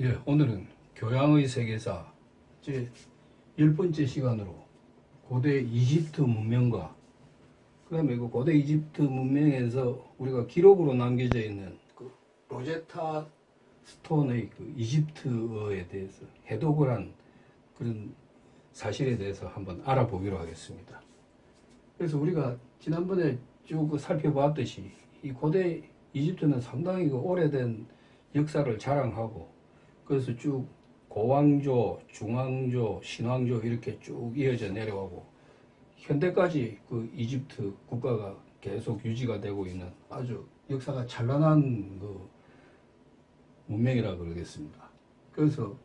예, 오늘은 교양의 세계사 제 10번째 시간으로 고대 이집트 문명과 그 다음에 그 고대 이집트 문명에서 우리가 기록으로 남겨져 있는 그 로제타 스톤의 그 이집트어에 대해서 해독을 한 그런 사실에 대해서 한번 알아보기로 하겠습니다. 그래서 우리가 지난번에 쭉 살펴봤듯이 이 고대 이집트는 상당히 그 오래된 역사를 자랑하고 그래서 쭉 고왕조, 중왕조, 신왕조 이렇게 쭉 이어져 내려가고 현대까지 그 이집트 국가가 계속 유지가 되고 있는 아주 역사가 찬란한 그 문명이라 그러겠습니다. 그래서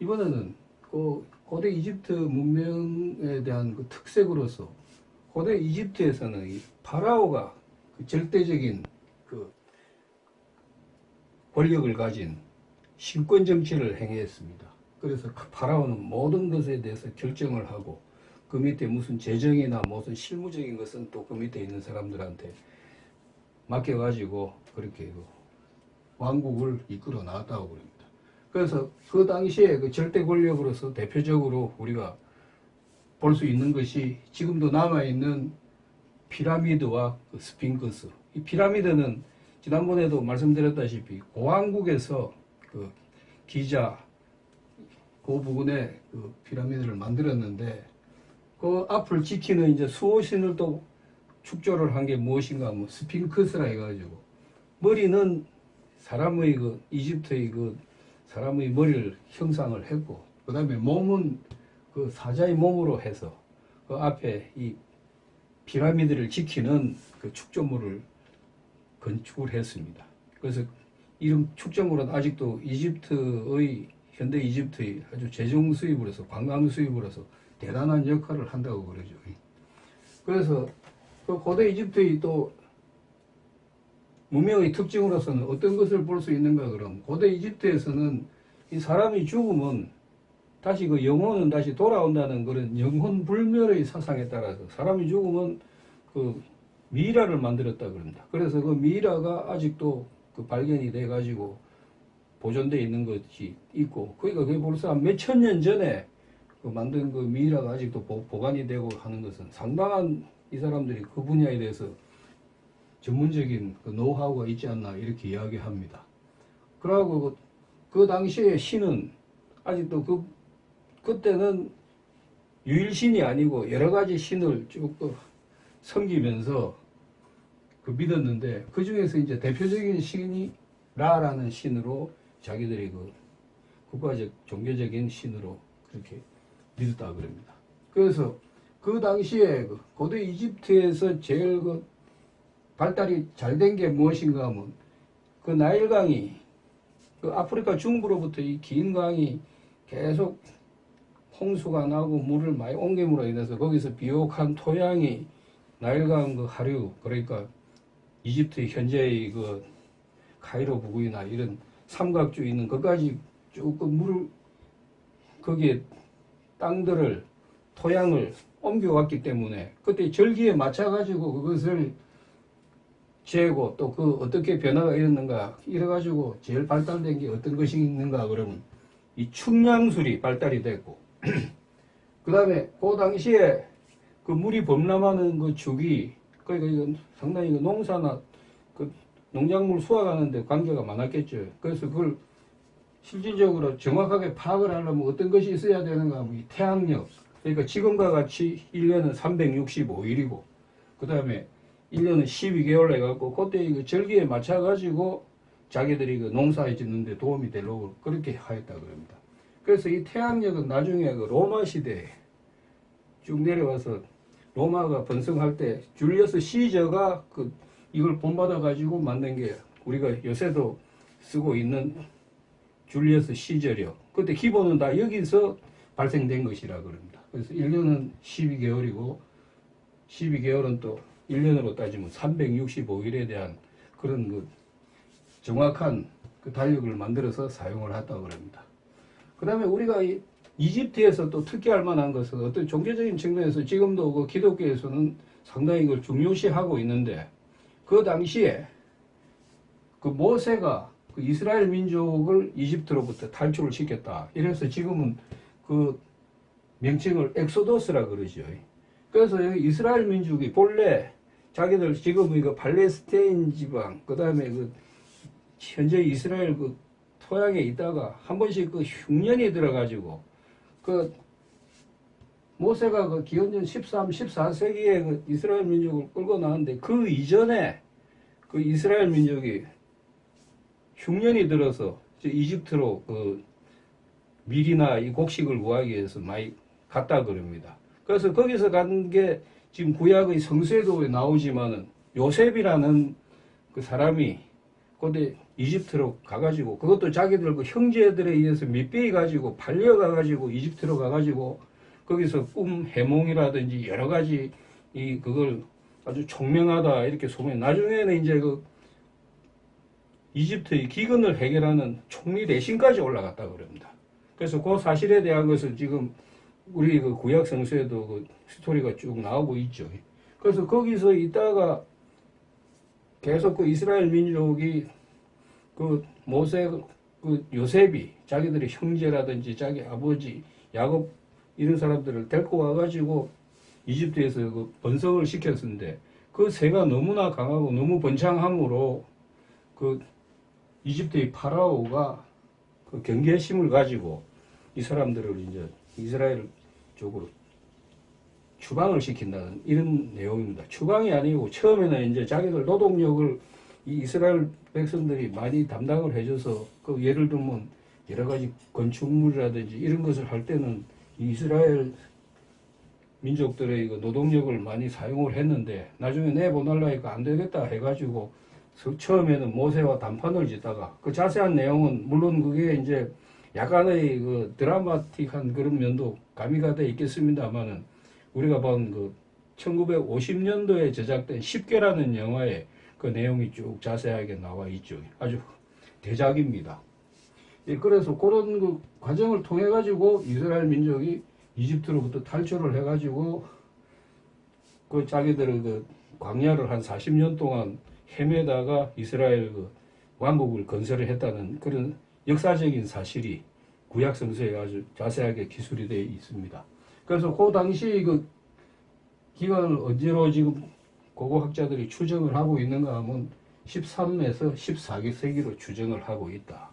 이번에는 그 고대 이집트 문명에 대한 그 특색으로서 고대 이집트에서는 이 파라오가 그 절대적인 그 권력을 가진 신권 정치를 행했습니다. 그래서 파라오는 모든 것에 대해서 결정을 하고 그 밑에 무슨 재정이나 무슨 실무적인 것은 또 그 밑에 있는 사람들한테 맡겨가지고 그렇게 그 왕국을 이끌어 나왔다고 그럽니다. 그래서 그 당시에 그 절대 권력으로서 대표적으로 우리가 볼 수 있는 것이 지금도 남아있는 피라미드와 그 스핑크스. 이 피라미드는 지난번에도 말씀드렸다시피 고왕국에서 그 기자 그 부근에 그 피라미드를 만들었는데 그 앞을 지키는 이제 수호신을 또 축조를 한 게 무엇인가 하면 스핑크스라 해가지고 머리는 사람의 그 이집트의 그 사람의 머리를 형상을 했고 그 다음에 몸은 그 사자의 몸으로 해서 그 앞에 이 피라미드를 지키는 그 축조물을 건축을 했습니다. 그래서 이런 축조물은 아직도 이집트의 현대 이집트의 아주 재정 수입으로서 관광 수입으로서 대단한 역할을 한다고 그러죠. 그래서 그 고대 이집트의 또 문명의 특징으로서는 어떤 것을 볼 수 있는가 그럼 고대 이집트에서는 이 사람이 죽으면 다시 그 영혼은 다시 돌아온다는 그런 영혼 불멸의 사상에 따라서 사람이 죽으면 그 미이라를 만들었다 그럽니다. 그래서 그 미이라가 아직도 그 발견이 돼 가지고 보존되어 있는 것이 있고 그러니까 그게 벌써 한 몇천 년 전에 그 만든 그 미이라가 아직도 보관이 되고 하는 것은 상당한 이 사람들이 그 분야에 대해서 전문적인 그 노하우가 있지 않나 이렇게 이야기합니다. 그러고 그 당시에 신은 아직도 그때는 유일신이 아니고 여러 가지 신을 쭉 섬기면서 그 믿었는데 그 중에서 이제 대표적인 신이 라라는 신으로 자기들이 그 국가적 종교적인 신으로 그렇게 믿었다 그럽니다. 그래서 그 당시에 그 고대 이집트에서 제일 그 발달이 잘 된 게 무엇인가 하면 그 나일강이 그 아프리카 중부로부터 이 긴 강이 계속 홍수가 나고 물을 많이 옮김으로 인해서 거기서 비옥한 토양이 나일강 그 하류 그러니까 이집트의 현재의 그 카이로 부근이나 이런 삼각주 있는 것까지 쭉 그 물을 거기에 땅들을 토양을 옮겨왔기 때문에 그때 절기에 맞춰가지고 그것을 재고 또 그 어떻게 변화가 일었는가 이래가지고 제일 발달된 게 어떤 것이 있는가 그러면 이 축량술이 발달이 됐고 그 다음에 그 당시에 그 물이 범람하는 그 주기 그러니까 이건 상당히 그 농사나 그 농작물 수확하는데 관계가 많았겠죠. 그래서 그걸 실질적으로 정확하게 파악을 하려면 어떤 것이 있어야 되는가 하면 이 태양력 그러니까 지금과 같이 1년은 365일이고 그 다음에 1년은 12개월 해갖고 그때 그 절기에 맞춰가지고 자기들이 그 농사에 짓는데 도움이 되려고 그렇게 하였다 그럽니다. 그래서 이 태양력은 나중에 그 로마 시대에 쭉 내려와서 로마가 번성할 때 줄리어스 시저가 그 이걸 본받아 가지고 만든 게 우리가 요새도 쓰고 있는 줄리어스 시저력. 그때 기본은 다 여기서 발생된 것이라 그럽니다. 그래서 1년은 12개월이고 12개월은 또 1년으로 따지면 365일에 대한 그런 그 정확한 그 달력을 만들어서 사용을 했다고 그럽니다. 그 다음에 우리가 이 이집트에서 또 특기할 만한 것은 어떤 종교적인 측면에서 지금도 그 기독교에서는 상당히 이걸 중요시하고 있는데 그 당시에 그 모세가 그 이스라엘 민족을 이집트로부터 탈출을 시켰다. 이래서 지금은 그 명칭을 엑소더스라 그러죠. 그래서 여기 이스라엘 민족이 본래 자기들 지금 이거 팔레스타인 지방, 그 다음에 그 현재 이스라엘 그 토양에 있다가 한 번씩 그 흉년이 들어가지고 그 모세가 그 기원전 13, 14세기에 그 이스라엘 민족을 끌고 나왔는데 그 이전에 그 이스라엘 민족이 흉년이 들어서 이집트로 그 밀이나 이 곡식을 구하기 위해서 많이 갔다 그럽니다. 그래서 거기서 간 게 지금 구약의 성서에도 나오지만은 요셉이라는 그 사람이 그때 이집트로 가가지고 그것도 자기들 그 형제들에 의해서 밑배이 가지고 팔려가가지고 이집트로 가가지고 거기서 꿈 해몽이라든지 여러 가지 이 그걸 아주 총명하다 이렇게 소문이 나중에는 이제 그 이집트의 기근을 해결하는 총리 대신까지 올라갔다 그럽니다. 그래서 그 사실에 대한 것을 지금 우리 그 구약 성서에도 그 스토리가 쭉 나오고 있죠. 그래서 거기서 있다가 계속 그 이스라엘 민족이 그 모세 그 요셉이 자기들의 형제라든지 자기 아버지 야곱 이런 사람들을 데리고 와가지고 이집트에서 그 번성을 시켰는데 그 새가 너무나 강하고 너무 번창함으로 그 이집트의 파라오가 그 경계심을 가지고 이 사람들을 이제 이스라엘 쪽으로 추방을 시킨다는 이런 내용입니다. 추방이 아니고 처음에는 이제 자기들 노동력을 이 이스라엘 백성들이 많이 담당을 해줘서 그 예를 들면 여러 가지 건축물이라든지 이런 것을 할 때는 이 이스라엘 민족들의 그 노동력을 많이 사용을 했는데 나중에 내보내려니까 안 되겠다 해가지고 처음에는 모세와 담판을 짓다가 그 자세한 내용은 물론 그게 이제 약간의 그 드라마틱한 그런 면도 가미가 돼 있겠습니다만은 우리가 본 그 1950년도에 제작된 10개라는 영화에 그 내용이 쭉 자세하게 나와 있죠. 아주 대작입니다. 예, 그래서 그런 그 과정을 통해 가지고 이스라엘 민족이 이집트로부터 탈출을 해 가지고 그 자기들의 그 광야를 한 40년 동안 헤매다가 이스라엘 그 왕국을 건설을 했다는 그런 역사적인 사실이 구약 성서에 아주 자세하게 기술이 되어 있습니다. 그래서 그 당시 그 기간을 언제로 지금 고고학자들이 추정을 하고 있는가 하면 13에서 14세기로 추정을 하고 있다.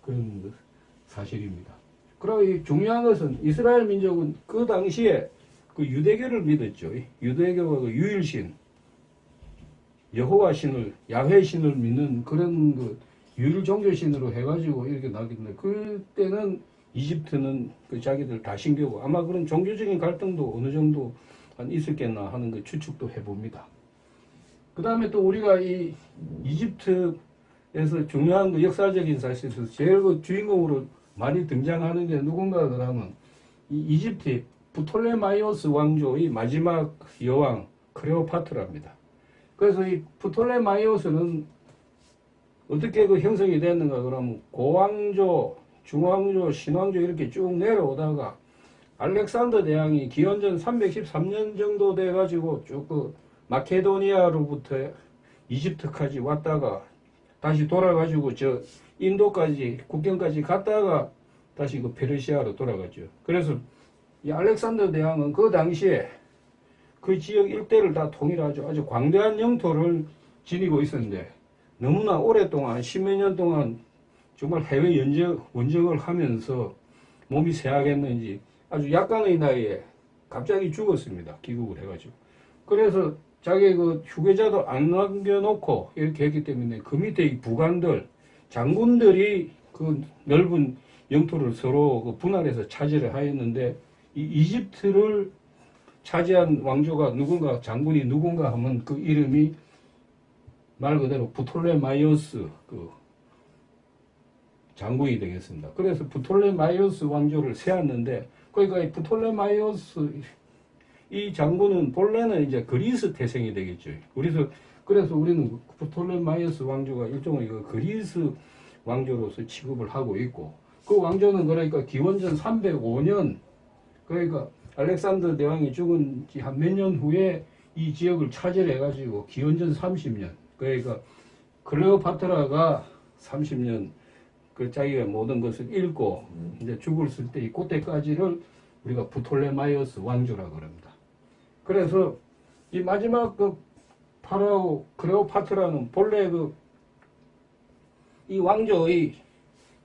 그런 사실입니다. 그리고 이 중요한 것은 이스라엘 민족은 그 당시에 그 유대교를 믿었죠. 유대교가 그 유일신, 여호와 신을, 야훼 신을 믿는 그런 그 유일 종교신으로 해가지고 이렇게 나겠는데 그때는 이집트는 그 자기들 다신교고 아마 그런 종교적인 갈등도 어느 정도 있었겠나 하는 그 추측도 해봅니다. 그 다음에 또 우리가 이 이집트에서 중요한 그 역사적인 사실에서 제일 그 주인공으로 많이 등장하는 게 누군가 그러면 이 이집트의 프톨레마이오스 왕조의 마지막 여왕 클레오파트라입니다. 그래서 이 프톨레마이오스는 어떻게 그 형성이 됐는가 그러면 고왕조, 중왕조, 신왕조 이렇게 쭉 내려오다가 알렉산더 대왕이 기원전 313년 정도 돼가지고 쭉 그 마케도니아로부터 이집트까지 왔다가 다시 돌아가지고 저 인도까지 국경까지 갔다가 다시 그 페르시아로 돌아갔죠. 그래서 이 알렉산더 대왕은 그 당시에 그 지역 일대를 다 통일하죠. 아주 광대한 영토를 지니고 있었는데 너무나 오랫동안 10여 년 동안 정말 해외 원정을 하면서 몸이 쇠약했는지 아주 약간의 나이에 갑자기 죽었습니다. 귀국을 해가지고. 그래서 자기 그 후계자도 안 남겨놓고 이렇게 했기 때문에 그 밑에 이 부관들, 장군들이 그 넓은 영토를 서로 그 분할해서 차지를 하였는데 이 이집트를 차지한 왕조가 누군가, 장군이 누군가 하면 그 이름이 말 그대로 프톨레마이오스 그 장군이 되겠습니다. 그래서 프톨레마이오스 왕조를 세웠는데 그러니까 이 프톨레마이오스 이 장군은 본래는 이제 그리스 태생이 되겠죠. 그래서 우리는 프톨레마이오스 왕조가 일종의 그 그리스 왕조로서 취급을 하고 있고 그 왕조는 그러니까 기원전 305년 그러니까 알렉산더 대왕이 죽은 지 한 몇 년 후에 이 지역을 차지해 가지고 기원전 30년 그러니까 클레오파트라가 30년 그 자기가 모든 것을 읽고 이제 죽을 때 그때까지를 우리가 부톨레마이오스 왕조라 그럽니다. 그래서 이 마지막 그 파라오 클레오파트라는 본래 이 왕조의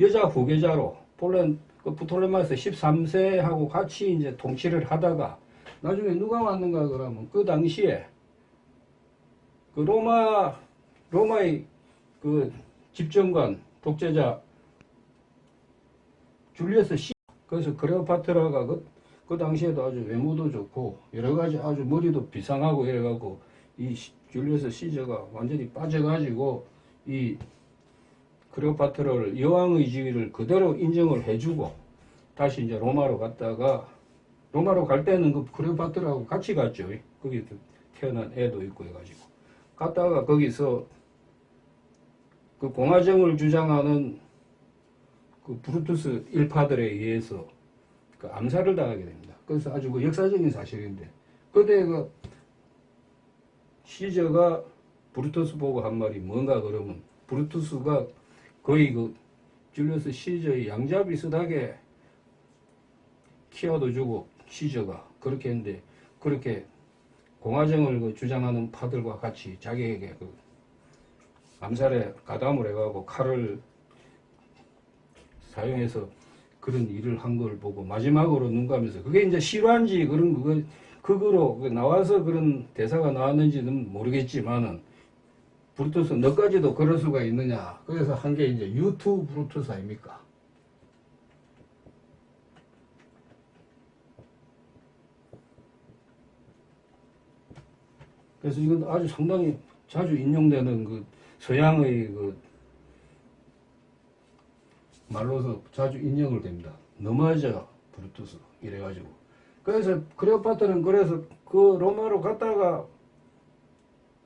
여자 후계자로 본래 그 부톨레마이오스 13세하고 같이 이제 통치를 하다가 나중에 누가 왔는가 그러면 그 당시에 그 로마의 그 집정관 독재자 줄리어스 시 그래서 클레오파트라가 그 당시에도 아주 외모도 좋고 여러 가지 아주 머리도 비상하고 이래갖고 이 줄리어스 시저가 완전히 빠져가지고 이 클레오파트라를 여왕의 지위를 그대로 인정을 해주고 다시 이제 로마로 갔다가 로마로 갈 때는 그 클레오파트라하고 같이 갔죠. 거기 태어난 애도 있고 해가지고 갔다가 거기서 그 공화정을 주장하는 그 브루투스 일파들에 의해서 그 암살을 당하게 됩니다. 그래서 아주 그 역사적인 사실인데 그때 그 시저가 브루투스 보고 한 말이 뭔가 그러면 브루투스가 거의 그 줄리어스 시저의 양자 비슷하게 키워도 주고 시저가 그렇게 했는데 그렇게 공화정을 그 주장하는 파들과 같이 자기에게 그 암살에 가담을 해가고 칼을 사용해서 그런 일을 한 걸 보고 마지막으로 눈 감면서 그게 이제 실화인지 그런 그거로 나와서 그런 대사가 나왔는지는 모르겠지만은 브루투스 너까지도 그럴 수가 있느냐 그래서 한 게 이제 유투 브루투스 아닙니까? 그래서 이건 아주 상당히 자주 인용되는 그 서양의 그 말로서 자주 인용을 됩니다. 너무하죠 브루투스 이래가지고. 그래서 클레오파트는 그래서 그 로마로 갔다가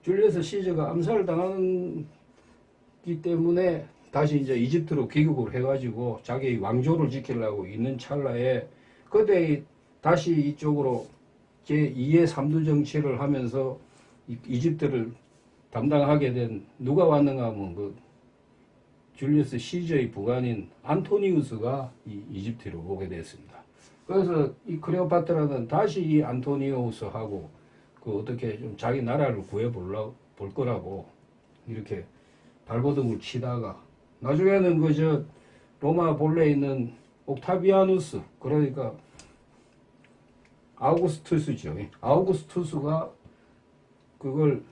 줄리어스 시저가 암살을 당하기 때문에 다시 이제 이집트로 귀국을 해가지고 자기 왕조를 지키려고 있는 찰나에 그때 다시 이쪽으로 제2의 3두 정치를 하면서 이집트를 담당하게 된 누가 왔는가 하면 그 줄리어스 시저의 부관인 안토니우스가 이 이집트로 오게 됐습니다. 그래서 이 클레오파트라는 다시 이 안토니우스하고 그 어떻게 좀 자기 나라를 구해볼 거라고 이렇게 발버둥을 치다가 나중에는 그저 로마 본래에 있는 옥타비아누스 그러니까 아우구스투스죠. 아우구스투스가 그걸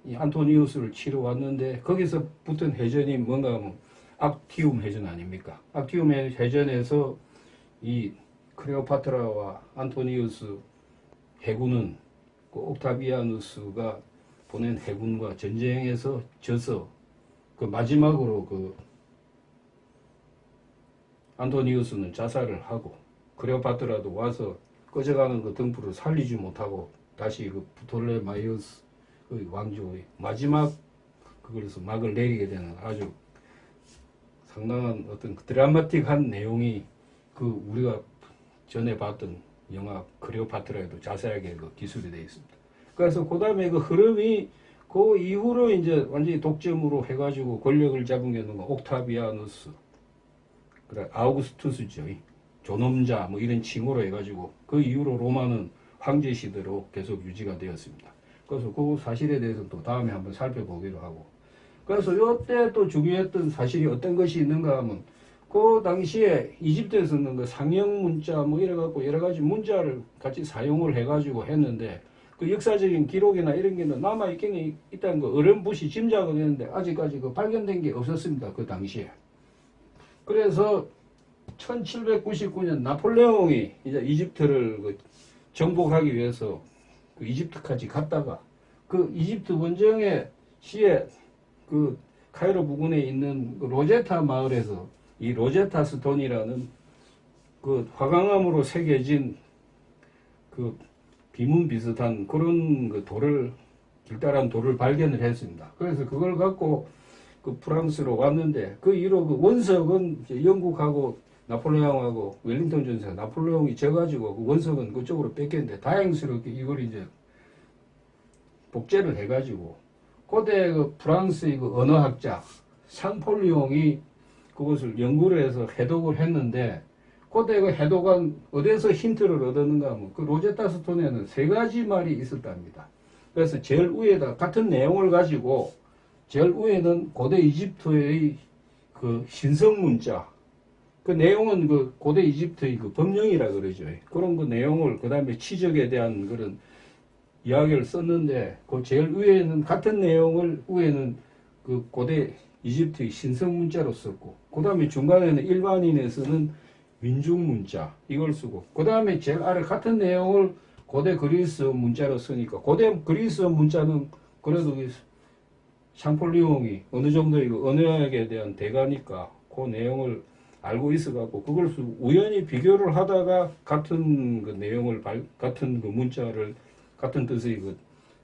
이 안토니우스를 치러 왔는데 거기서 붙은 해전이 뭔가 하면 악티움 해전 아닙니까? 악티움 해전에서 이 클레오파트라와 안토니우스 해군은 그 옥타비아누스가 보낸 해군과 전쟁에서 져서 그 마지막으로 그 안토니우스는 자살을 하고 클레오파트라도 와서 꺼져가는 그 등불을 살리지 못하고 다시 그 부톨레마이오스 그 왕조의 마지막 그걸에서 막을 내리게 되는 아주 상당한 어떤 드라마틱한 내용이 그 우리가 전에 봤던 영화 클레오파트라에도 자세하게 그 기술이 되어 있습니다. 그래서 그 다음에 그 흐름이 그 이후로 이제 완전히 독점으로 해가지고 권력을 잡은 게 누가 옥타비아누스, 그래 아우구스투스죠. 존엄자 뭐 이런 칭호로 해가지고 그 이후로 로마는 황제 시대로 계속 유지가 되었습니다. 그래서 그 사실에 대해서 또 다음에 한번 살펴보기로 하고. 그래서 이때 또 중요했던 사실이 어떤 것이 있는가 하면 그 당시에 이집트에서는 그 상형 문자 뭐 이래갖고 여러 가지 문자를 같이 사용을 해가지고 했는데 그 역사적인 기록이나 이런 게 남아있긴 있다는 거 어렴풋이 짐작은 했는데 아직까지 그 발견된 게 없었습니다. 그 당시에. 그래서 1799년 나폴레옹이 이제 이집트를 그 정복하기 위해서 그 이집트까지 갔다가 그 이집트 원정의 시에 그 카이로 부근에 있는 그 로제타 마을에서 이 로제타 스톤이라는 그 화강암으로 새겨진 그 비문 비슷한 그런 그 돌을 길다란 돌을 발견을 했습니다. 그래서 그걸 갖고 그 프랑스로 왔는데 그 이후로 그 원석은 이제 영국하고 나폴레옹하고 웰링턴 전사 나폴레옹이 져가지고 그 원석은 그쪽으로 뺏겼는데 다행스럽게 이걸 이제 복제를 해가지고 그때 그 프랑스의 그 언어학자 샹폴리옹이 그것을 연구를 해서 해독을 했는데, 그때 그 해독은 어디서 힌트를 얻었는가 하면 그 로제타 스톤에는 세 가지 말이 있었답니다. 그래서 제일 위에다 같은 내용을 가지고 제일 위에는 고대 이집트의 그 신성 문자, 그 내용은 그 고대 이집트의 그 법령이라 그러죠. 그런 그 내용을 그 다음에 치적에 대한 그런 이야기를 썼는데, 그 제일 위에는 같은 내용을 위에는 그 고대 이집트의 신성 문자로 썼고, 그 다음에 중간에는 일반인에서는 민중 문자 이걸 쓰고, 그 다음에 제일 아래 같은 내용을 고대 그리스 문자로 쓰니까, 고대 그리스 문자는 그래도 샹폴리옹이 어느 정도의 그 언어학에 대한 대가니까 그 내용을 알고 있어갖고 그걸 우연히 비교를 하다가 같은 그 내용을 같은 그 문자를 같은 뜻의 그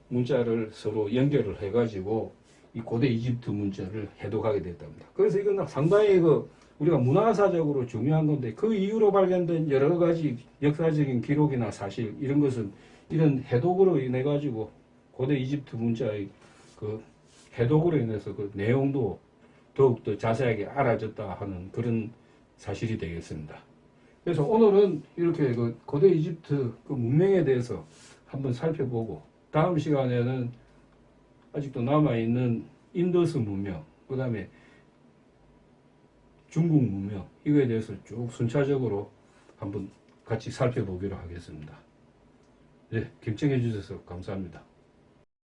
문자를 서로 연결을 해가지고 이 고대 이집트 문자를 해독하게 됐답니다. 그래서 이건 상당히 그 우리가 문화사적으로 중요한 건데, 그 이후로 발견된 여러 가지 역사적인 기록이나 사실 이런 것은 이런 해독으로 인해 가지고 고대 이집트 문자의 그 해독으로 인해서 그 내용도 더욱더 자세하게 알아졌다 하는 그런 사실이 되겠습니다. 그래서 오늘은 이렇게 그 고대 이집트 그 문명에 대해서 한번 살펴보고, 다음 시간에는 아직도 남아있는 인더스 문명, 그 다음에 중국 문명, 이거에 대해서 쭉 순차적으로 한번 같이 살펴보기로 하겠습니다. 네, 경청해 주셔서 감사합니다.